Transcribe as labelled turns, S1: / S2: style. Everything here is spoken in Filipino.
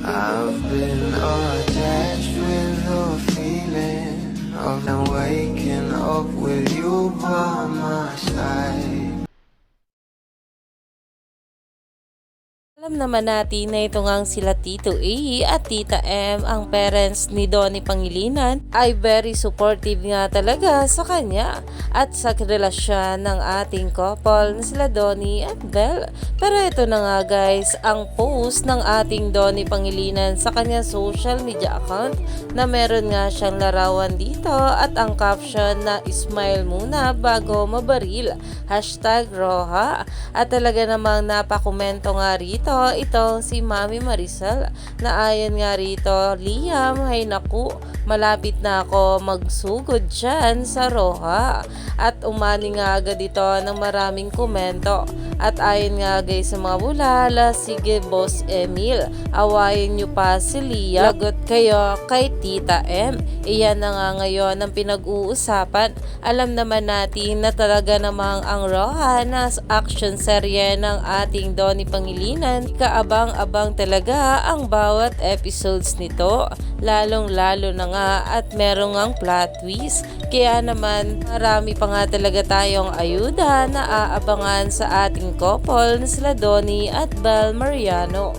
S1: I've been attached with the feeling of now waking up with you by my side.
S2: Alam naman natin na ito ngang sila Tito A at Tita M, ang parents ni Donnie Pangilinan, ay very supportive nga talaga sa kanya at sa relasyon ng ating couple na sila Donnie at Belle. Pero ito na nga guys, ang post ng ating Donnie Pangilinan sa kanyang social media account na meron nga siyang larawan dito at ang caption na "Smile muna bago mabaril", #Roja. At talaga namang napakomento nga rito itong si Mami Maricel na ayon nga rito, "Liam, hay naku, malapit na ako magsugod dyan sa Roja." At umani nga agad ito ng maraming komento. At ayon nga guys sa mga bulala, "Sige Boss Emil, awayin nyo pa si Liam, lagot kayo kay Tita M." Iyan na nga ngayon ang pinag-uusapan. Alam naman natin na talaga namang ang Roja na action serye ng ating Donnie Pangilinan, kaabang-abang talaga ang bawat episodes nito, lalong-lalo na nga at merong ngang plot twist. Kaya naman marami pa nga talaga tayong ayuda na aabangan sa ating couple na sila Donnie at Belle Mariano.